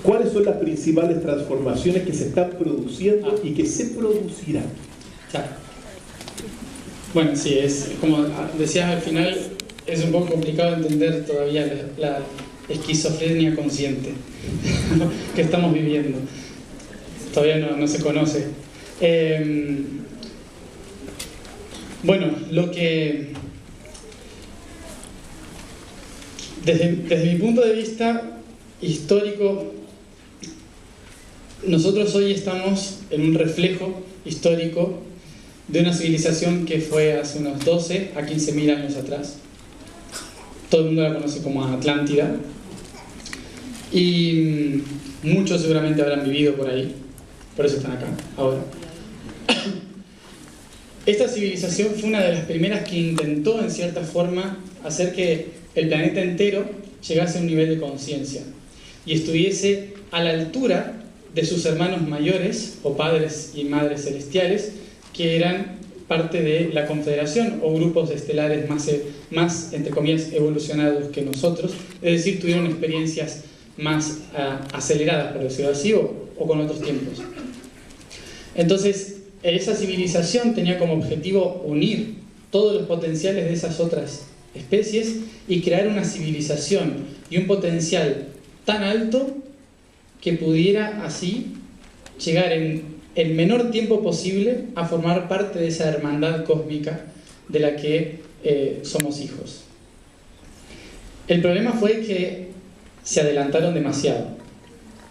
¿Cuáles son las principales transformaciones que se están produciendo y que se producirán? Claro. Bueno, sí, es como decías al final, es un poco complicado entender todavía la esquizofrenia consciente que estamos viviendo. Todavía no se conoce. Bueno, lo que... Desde mi punto de vista histórico, nosotros hoy estamos en un reflejo histórico de una civilización que fue hace unos 12 a 15.000 años atrás. Todo el mundo la conoce como Atlántida. Y muchos seguramente habrán vivido por ahí. Por eso están acá, ahora. Esta civilización fue una de las primeras que intentó, en cierta forma, hacer que el planeta entero llegase a un nivel de conciencia y estuviese a la altura de sus hermanos mayores, o padres y madres celestiales, que eran parte de la Confederación o grupos estelares más entre comillas, evolucionados que nosotros, es decir, tuvieron experiencias más aceleradas, por decirlo así, o con otros tiempos. Entonces, esa civilización tenía como objetivo unir todos los potenciales de esas otras especies y crear una civilización y un potencial tan alto que pudiera así llegar en el menor tiempo posible a formar parte de esa hermandad cósmica de la que somos hijos. El problema fue que se adelantaron demasiado.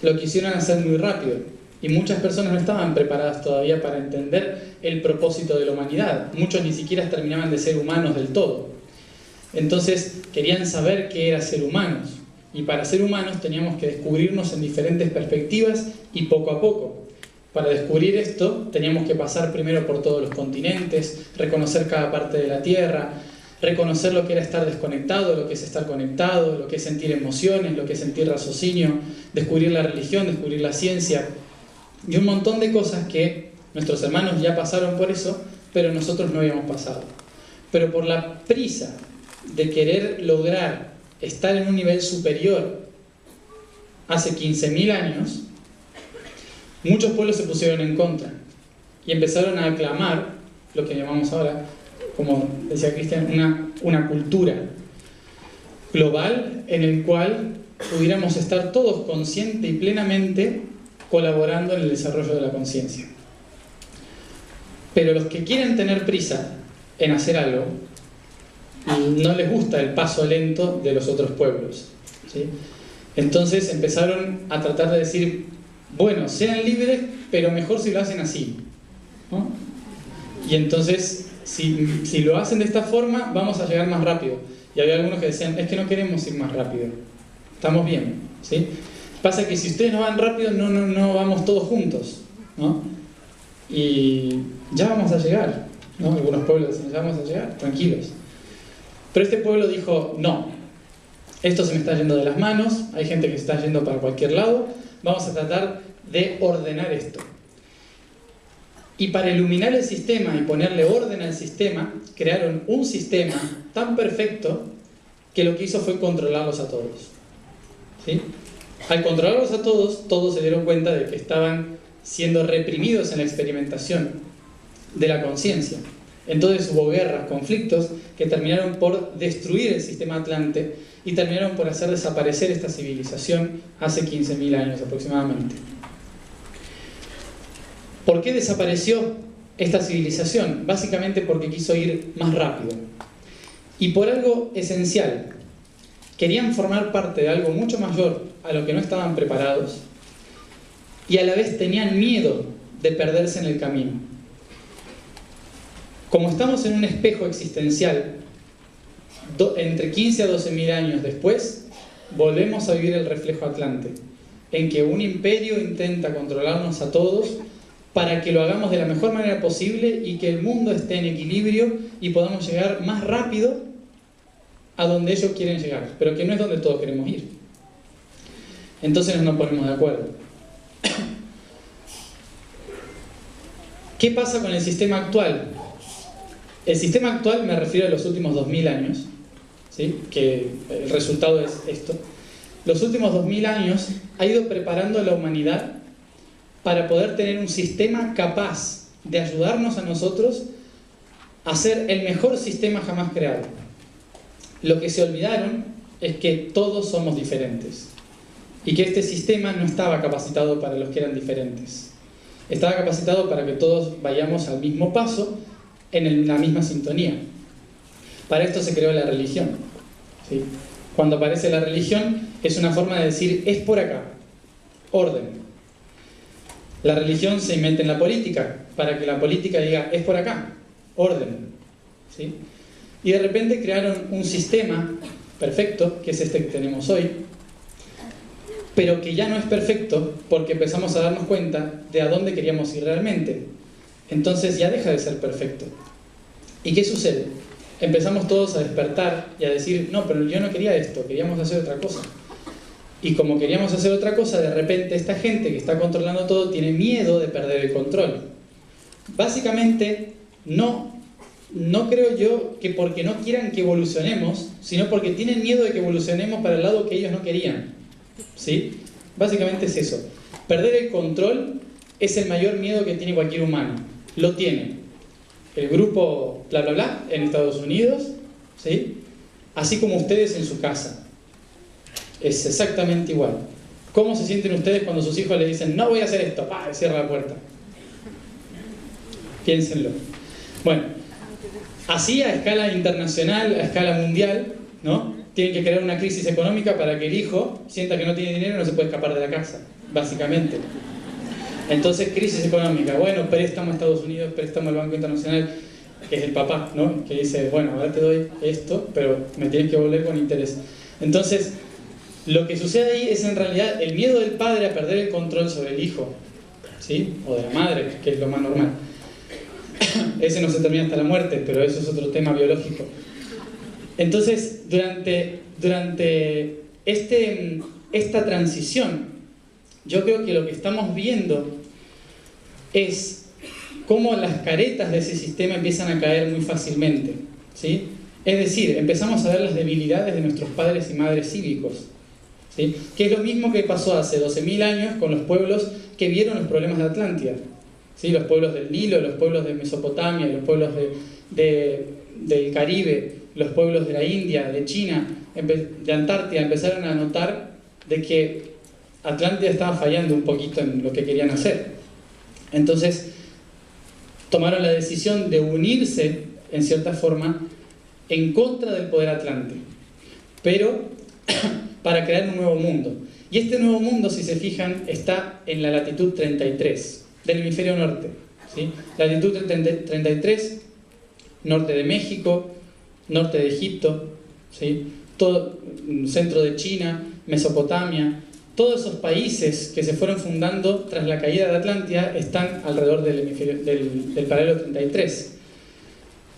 Lo quisieron hacer muy rápido y muchas personas no estaban preparadas todavía para entender el propósito de la humanidad. Muchos ni siquiera terminaban de ser humanos del todo. Entonces querían saber qué era ser humanos, y para ser humanos teníamos que descubrirnos en diferentes perspectivas y poco a poco. Para descubrir esto teníamos que pasar primero por todos los continentes, reconocer cada parte de la Tierra, reconocer lo que era estar desconectado, lo que es estar conectado, lo que es sentir emociones, lo que es sentir raciocinio, descubrir la religión, descubrir la ciencia y un montón de cosas que nuestros hermanos ya pasaron por eso, pero nosotros no habíamos pasado. Pero por la prisa de querer lograr estar en un nivel superior hace 15.000 años, muchos pueblos se pusieron en contra y empezaron a aclamar lo que llamamos ahora, como decía Cristian, una cultura global en el cual pudiéramos estar todos consciente y plenamente colaborando en el desarrollo de la conciencia. Pero los que quieren tener prisa en hacer algo, no les gusta el paso lento de los otros pueblos, ¿sí? Entonces empezaron a tratar de decir, bueno, sean libres, pero mejor si lo hacen así, ¿no? Y entonces, si lo hacen de esta forma, vamos a llegar más rápido. Y había algunos que decían, es que no queremos ir más rápido, estamos bien, ¿sí? Pasa que si ustedes no van rápido, no vamos todos juntos, ¿no? Y ya vamos a llegar, ¿no? Algunos pueblos dicen, ya vamos a llegar, tranquilos. Pero este pueblo dijo, no, esto se me está yendo de las manos, hay gente que se está yendo para cualquier lado, vamos a tratar de ordenar esto. Y para iluminar el sistema y ponerle orden al sistema, crearon un sistema tan perfecto que lo que hizo fue controlarlos a todos, ¿sí? Al controlarlos a todos, todos se dieron cuenta de que estaban siendo reprimidos en la experimentación de la conciencia. Entonces hubo guerras, conflictos que terminaron por destruir el sistema Atlante y terminaron por hacer desaparecer esta civilización hace 15.000 años aproximadamente. ¿Por qué desapareció esta civilización? Básicamente porque quiso ir más rápido. Y por algo esencial. Querían formar parte de algo mucho mayor a lo que no estaban preparados y a la vez tenían miedo de perderse en el camino. Como estamos en un espejo existencial, entre 15 a 12.000 años después, volvemos a vivir el reflejo Atlante, en que un imperio intenta controlarnos a todos para que lo hagamos de la mejor manera posible y que el mundo esté en equilibrio y podamos llegar más rápido a donde ellos quieren llegar, pero que no es donde todos queremos ir. Entonces nos ponemos de acuerdo. ¿Qué pasa con el sistema actual? El sistema actual, me refiero a los últimos 2.000 años, ¿sí? Que el resultado es esto. los últimos 2000 años ha ido preparando a la humanidad para poder tener un sistema capaz de ayudarnos a nosotros a ser el mejor sistema jamás creado. Lo que se olvidaron es que todos somos diferentes y que este sistema no estaba capacitado para los que eran diferentes. Estaba capacitado para que todos vayamos al mismo paso, en la misma sintonía. Para esto se creó la religión, ¿sí? Cuando aparece la religión es una forma de decir, es por acá, orden. La religión se inventa en la política, para que la política diga, es por acá, orden, ¿sí? Y de repente crearon un sistema perfecto, que es este que tenemos hoy, pero que ya no es perfecto porque empezamos a darnos cuenta de a dónde queríamos ir realmente. Entonces ya deja de ser perfecto. ¿Y qué sucede? Empezamos todos a despertar y a decir, no, pero yo no quería esto, queríamos hacer otra cosa. Y como queríamos hacer otra cosa, de repente esta gente que está controlando todo tiene miedo de perder el control. Básicamente, no creo yo que porque no quieran que evolucionemos, sino porque tienen miedo de que evolucionemos para el lado que ellos no querían. ¿Sí? Básicamente es eso. Perder el control es el mayor miedo que tiene cualquier humano. Lo tiene el grupo bla bla bla en Estados Unidos, ¿sí? Así como ustedes en su casa. Es exactamente igual. ¿Cómo se sienten ustedes cuando sus hijos les dicen no voy a hacer esto? ¡Pah! Cierra la puerta. Piénsenlo. Bueno, así a escala internacional, a escala mundial, ¿no? Tienen que crear una crisis económica para que el hijo sienta que no tiene dinero y no se puede escapar de la casa, básicamente. Entonces, crisis económica. Bueno, préstamo a Estados Unidos, préstamo al Banco Internacional, que es el papá, ¿no? Que dice, bueno, ahora te doy esto, pero me tienes que volver con interés. Entonces, lo que sucede ahí es en realidad el miedo del padre a perder el control sobre el hijo, ¿sí? O de la madre, que es lo más normal. Ese no se termina hasta la muerte, pero eso es otro tema biológico. Entonces, durante esta transición, yo creo que lo que estamos viendo es cómo las caretas de ese sistema empiezan a caer muy fácilmente, ¿sí? Es decir, empezamos a ver las debilidades de nuestros padres y madres cívicos, ¿sí? Que es lo mismo que pasó hace 12.000 años con los pueblos que vieron los problemas de Atlántida, ¿sí? Los pueblos del Nilo, los pueblos de Mesopotamia, los pueblos del Caribe, los pueblos de la India, de China, de Antártida, empezaron a notar de que Atlántida estaba fallando un poquito en lo que querían hacer. Entonces tomaron la decisión de unirse, en cierta forma, en contra del poder atlante, pero para crear un nuevo mundo. Y este nuevo mundo, si se fijan, está en la latitud 33 del hemisferio norte, ¿sí? Latitud 33, norte de México, norte de Egipto, ¿sí? Todo centro de China, Mesopotamia, todos esos países que se fueron fundando tras la caída de Atlántida están alrededor del paralelo 33.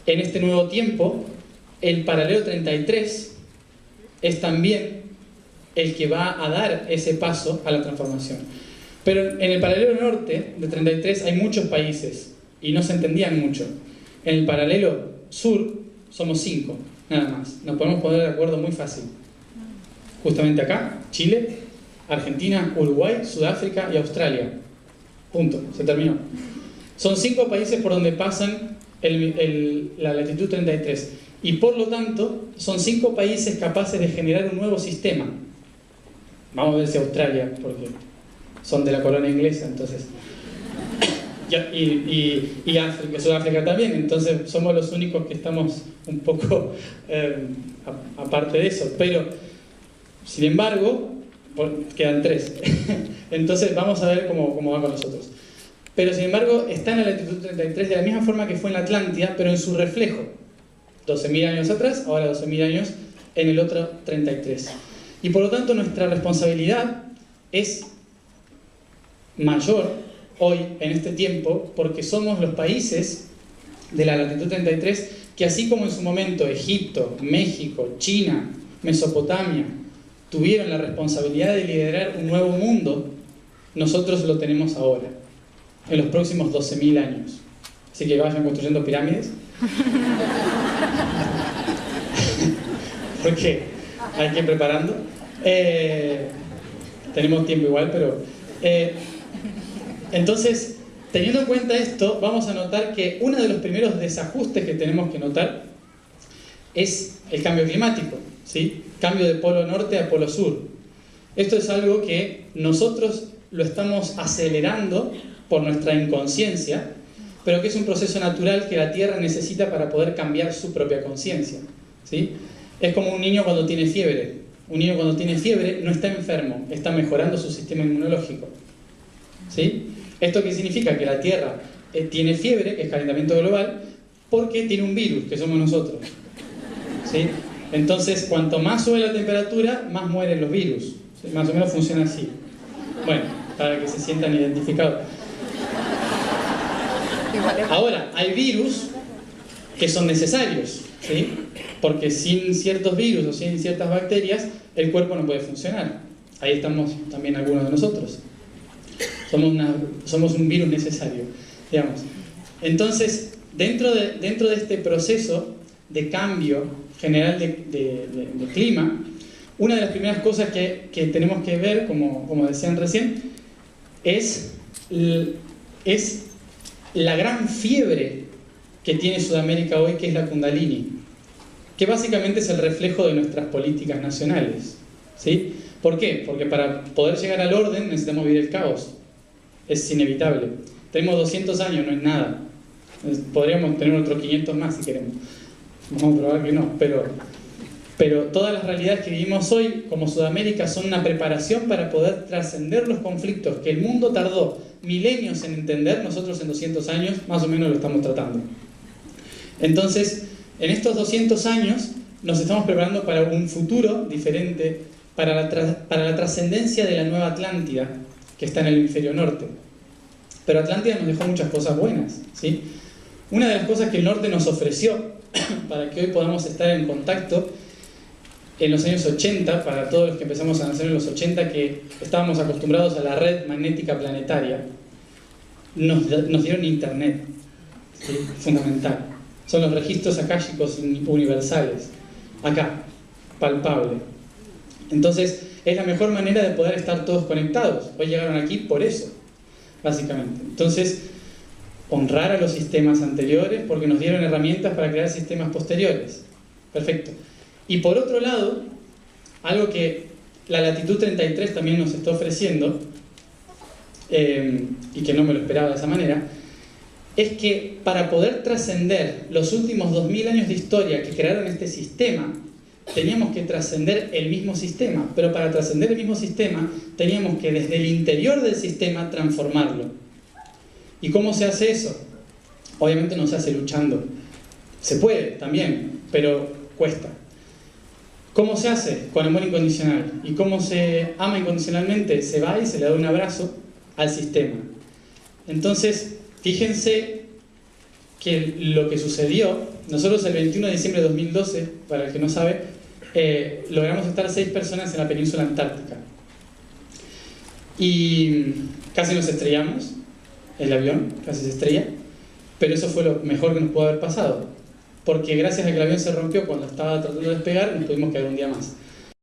En este nuevo tiempo, el paralelo 33 es también el que va a dar ese paso a la transformación. Pero en el paralelo norte de 33 hay muchos países y no se entendían mucho. En el paralelo sur somos 5, nada más. Nos podemos poner de acuerdo muy fácil. Justamente acá, Chile, Argentina, Uruguay, Sudáfrica y Australia. Punto, se terminó. Son 5 países por donde pasan la latitud 33. Y por lo tanto, son 5 países capaces de generar un nuevo sistema. Vamos a ver si Australia, porque son de la colonia inglesa, entonces. Y África, Sudáfrica también, entonces somos los únicos que estamos un poco aparte de eso. Pero, sin embargo, quedan 3. Entonces vamos a ver cómo va con nosotros. Pero sin embargo está en la latitud 33 de la misma forma que fue en la Atlántida, pero en su reflejo. 12.000 años atrás, ahora 12.000 años en el otro 33. Y por lo tanto nuestra responsabilidad es mayor hoy, en este tiempo, porque somos los países de la latitud 33 que, así como en su momento Egipto, México, China, Mesopotamia tuvieron la responsabilidad de liderar un nuevo mundo, nosotros lo tenemos ahora, en los próximos 12.000 años. Así que vayan construyendo pirámides. Porque hay que ir preparando. Tenemos tiempo igual, pero... entonces, teniendo en cuenta esto, vamos a notar que uno de los primeros desajustes que tenemos que notar es el cambio climático, ¿sí? Cambio de polo norte a polo sur. Esto es algo que nosotros lo estamos acelerando por nuestra inconsciencia, pero que es un proceso natural que la Tierra necesita para poder cambiar su propia conciencia, ¿sí? Es como un niño cuando tiene fiebre. Un niño cuando tiene fiebre no está enfermo, está mejorando su sistema inmunológico, ¿sí? ¿Esto qué significa? Que la Tierra tiene fiebre, que es calentamiento global, porque tiene un virus, que somos nosotros, ¿sí? Entonces, cuanto más sube la temperatura, más mueren los virus, ¿sí? Más o menos funciona así. Bueno, para que se sientan identificados. Ahora, hay virus que son necesarios, ¿sí? Porque sin ciertos virus o sin ciertas bacterias, el cuerpo no puede funcionar. Ahí estamos también algunos de nosotros. Somos un virus necesario, digamos. Entonces, dentro de este proceso de cambio general de clima, una de las primeras cosas que tenemos que ver, como decían recién, es la gran fiebre que tiene Sudamérica hoy, que es la Kundalini, que básicamente es el reflejo de nuestras políticas nacionales, ¿sí? ¿Por qué? Porque para poder llegar al orden necesitamos vivir el caos. Es inevitable. Tenemos 200 años, no es nada. Podríamos tener otros 500 más si queremos. Vamos a probar que no, pero todas las realidades que vivimos hoy como Sudamérica son una preparación para poder trascender los conflictos que el mundo tardó milenios en entender. Nosotros en 200 años más o menos lo estamos tratando. Entonces, en estos 200 años nos estamos preparando para un futuro diferente, para la trascendencia de la nueva Atlántida, que está en el hemisferio norte. Pero Atlántida nos dejó muchas cosas buenas, ¿sí? Una de las cosas que el norte nos ofreció para que hoy podamos estar en contacto en los años 80, para todos los que empezamos a nacer en los 80, que estábamos acostumbrados a la red magnética planetaria, nos dieron internet, ¿sí? Fundamental. Son los registros akáshicos universales, acá, palpable. Entonces, es la mejor manera de poder estar todos conectados. Hoy llegaron aquí por eso, básicamente. Entonces, honrar a los sistemas anteriores porque nos dieron herramientas para crear sistemas posteriores. Perfecto. Y por otro lado, algo que la latitud 33 también nos está ofreciendo, y que no me lo esperaba de esa manera, es que para poder trascender los últimos 2000 años de historia que crearon este sistema, teníamos que trascender el mismo sistema, pero para trascender el mismo sistema teníamos que desde el interior del sistema transformarlo. ¿Y cómo se hace eso? Obviamente no se hace luchando. Se puede también, pero cuesta. ¿Cómo se hace? Con amor incondicional. ¿Y cómo se ama incondicionalmente? Se va y se le da un abrazo al sistema. Entonces, fíjense que lo que sucedió, nosotros el 21 de diciembre de 2012, para el que no sabe, logramos estar 6 personas en la península antártica. Y casi nos estrellamos, el avión casi se estrella, pero eso fue lo mejor que nos pudo haber pasado, porque gracias a que el avión se rompió cuando estaba tratando de despegar, nos pudimos quedar un día más.